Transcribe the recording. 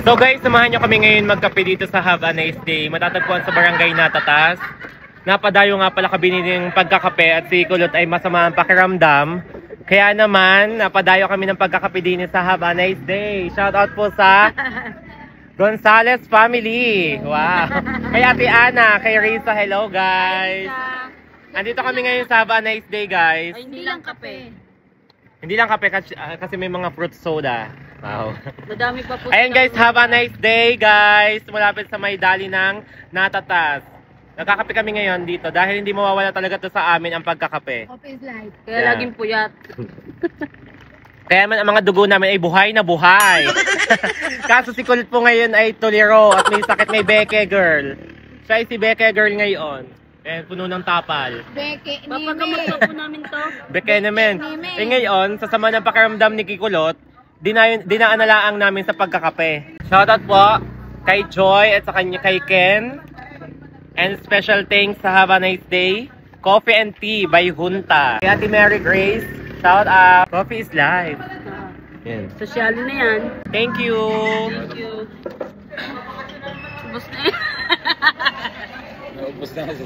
So guys, samahan nyo kami ngayon magkape dito sa Have a Nice Day. Matatagpuan sa Barangay Natatas. Napadayo nga pala kami ng pagkakape at si Kulot ay masama ang pakiramdam. Kaya naman, napadayo kami ng pagkakape din sa Have a Nice Day. Shout out po sa Gonzales family. Wow. Kay Ate Ana, kay Risa, hello guys. Andito kami ngayon sa Have a Nice Day guys. Ay, hindi lang kape. Hindi lang kape kasi may mga fruit soda. Wow. Madami pa po. Ayan guys, have a nice day guys. Malapit sa may dali ng Natatas. Nagkakape kami ngayon dito dahil hindi mawawala talaga to sa amin ang pagkakape. Coffee is life. Kaya laging puyat. Kaya man ang mga dugo namin ay buhay na buhay. Kaso si Kulot po ngayon ay tuliro at may sakit, may beke girl. Siya ay si beke girl ngayon. Ayan, puno ng tapal. Beke, papagamot po namin to. Beke naman. Eh ngayon, sa sama ng pakiramdam ni Kikulot, dinaanalaang namin sa pagkakape. Shoutout po kay Joy at sa kanya kay Ken. And special thanks sa Have a Nice Day. Coffee and Tea by Junta. Kay Ate Mary Grace, shout out. Coffee is life. Yan. Sosyal na yan. Thank you. Thank you. Ubus na yan. Ubus na.